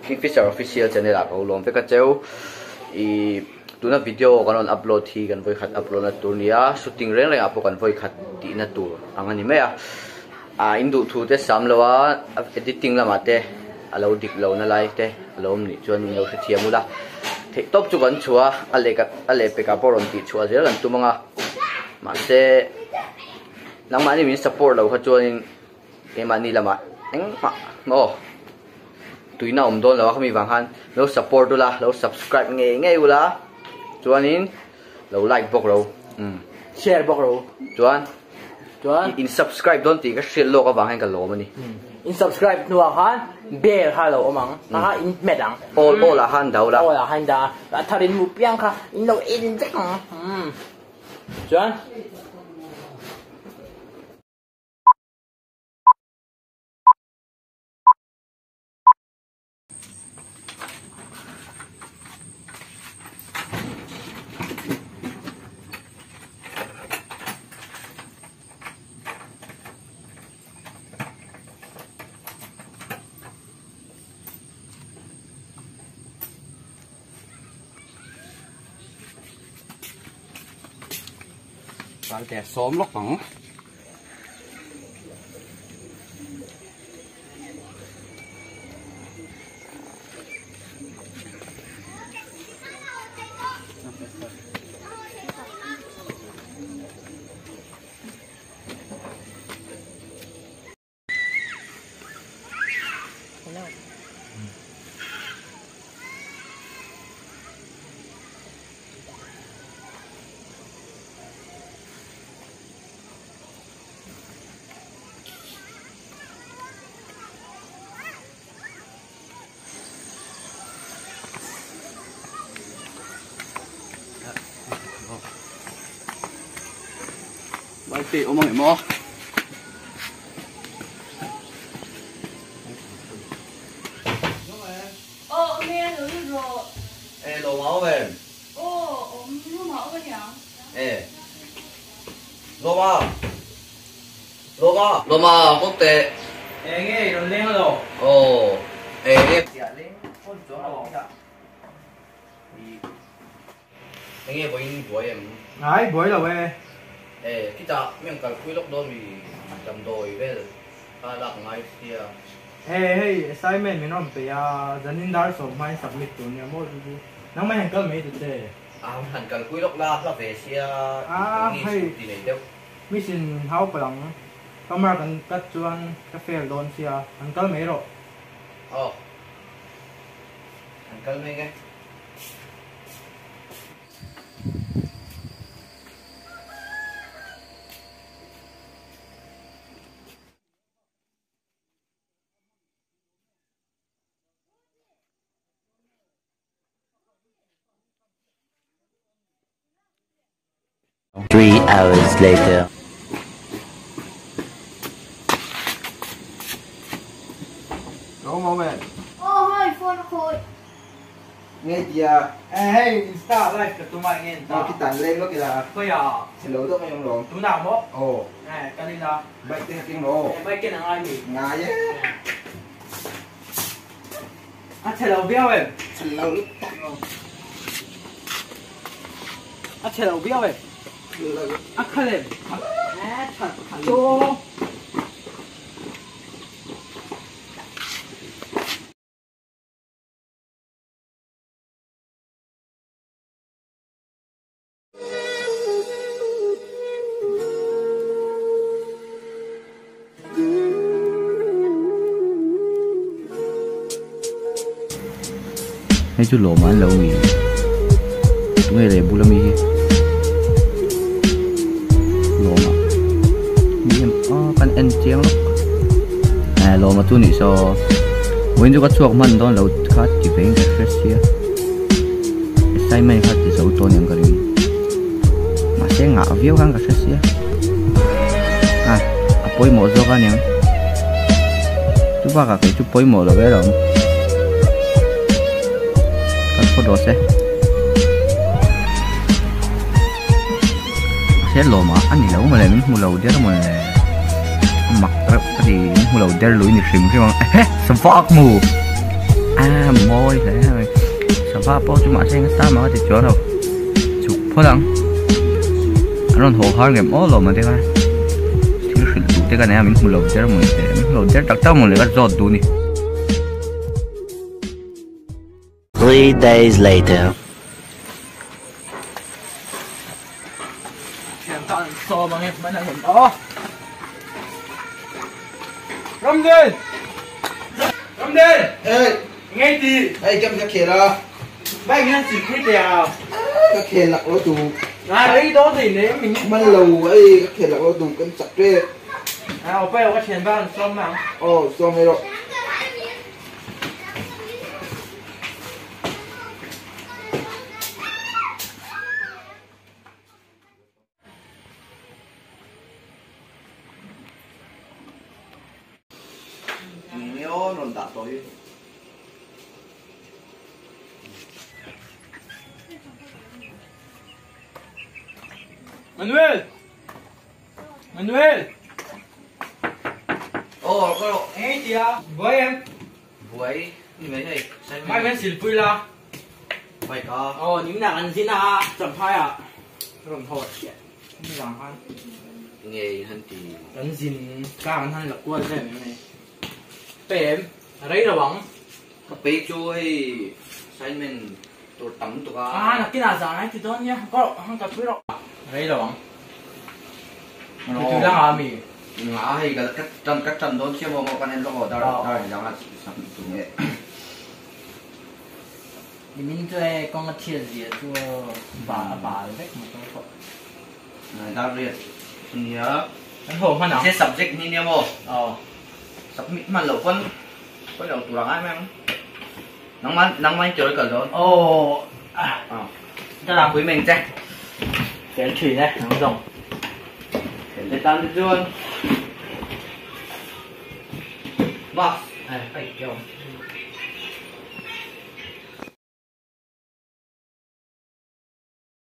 Kingfisher official channel a ko lom pe ka cheu I tuna video kan on upload hi kan voi khat upload na tur nia shooting reng reng apo kan voi khat ti na tur angani me a indu thu te sam lawa editing lama te alo dik lo na lai te alom ni chuan lo se thiamula the top chu kan chua ale pe ka poron ti chua zel kan tumanga ma se nang mani min support lo kha chuan e mani lama eng ma mo tuina don lawa khami wang han lo support la lo subscribe nge ula chuanin lo like bok ro share bok ro chuan in subscribe don ti ka share lo ka wang han ka lo mani in subscribe nuwa han bell hello amang ha in medang all la han daw la all la han da tharin mu piang kha in lo in chắc chuan Tại kẻ xóm lóc bằng Bye chị ôm mày mò. Nghe được rồi. e lo máu về Nó mở cái gì e Loma quốc tế nghe rồi lên rồi ồ e nghe nghe bồi em ai bồi rồi về kita miếng cái quy lốc đó mình chấm đồi về ta đặt ngay kia hey assignment mình nói bây giờ dân in dar số mai submit tụi nhà mua gì nó mai hàng cỡ mấy tụi thế hành cái quy lốc là về xe hay gì này đâu mission hao bằng kamera kan cắt chuan cái fail don sia hàng cỡ mấy rồi hành cái mấy cái Three hours later. Đâu mà mẹ hơi phone khôi. nghe kìa hey insta live cái tụi mày nghe cái tàn lên đó kìa coi à xin lỗi tôi mày không rồi tụi nào mốt ồ này cái đi ra vậy tiếng tiếng đồ mấy cái nào ai nhỉ ngà chứ chơi đầu biao em xin lỗi lúc chơi đầu biao em khăn em cho Hay chú lỗ mà lâu nghỉ nghe để bù mi lỗ mà mi em kan en chiang lắm lỗ mà tu nị so when chú có chuộc mình đó lâu khát chỉ phải cái stress kia sai mấy khát chỉ sầu to những cái gì mà sẽ ngã viêu khang cái stress kia apoi mo zo ka niang chú ba cái chú poi mo rồi rồi photo sẽ lò mà anh đi lâu mà lên mua lầu đéo mà mặc cái gì mua lầu đéo lưỡi nhịp xìm cái mà sắm phác mù môi thế này sao ba po cuma saya ngesta mà thì chỗ đâu chụp phô đăng anh hồ har game all mà thế này thiếu sự chụp thế cái này mình không lột chết mình thế mình lột chết đặc tao mình lại bắt giọt đủ nè 3 days later. So bằng em vẫn là hiện đó. Râm lên. Râm lên. Ê, Ngay thì. ê, chăm cái kia đó. Bác nghe chỉ quyết đèo. Cái kia lạc lỗ tù. Đấy đó thì nếu mình. Mình lầu ấy, cái kia lạc lỗ tù cân chặt đấy. À, bây giờ có tiền bao xong mà. Ồ, xong rồi. Nếu nó đặt rồi Manuel. Manuel. ồ có độ Ngay thì à, với em. với như mấy này Mai bên xịt vui la. vậy có Ồ, những nàng ăn xin à, chậm phai à. Rồi thôi. Như làm ăn. nghề hơn thì Ăn xin ca ăn hay là qua đây này. Em, ở đây là bóng. các bé chui sai mình tôi tắm tôi có À, là cái nào giờ này thì tốt nhá. Có không cần biết đâu. Ở đây là bóng. Thì từ đang làm gì? ngã hay cái cách trần đốn xem một con em lo đó rằng là sắp tụi nghệ Thì mình thuê con cái thiệt gì cho bà đấy một con phật. này ta riêng nhớ Anh hồn hơn nào? sẽ subject như nhau một submit mà lẩu con lẩu tụi ai mang nắng mang chơi cả rồi Ồ, cho làm quý mình chắc cái thủy này, nó rồng. để tan đi luôn vâng Phải kiểu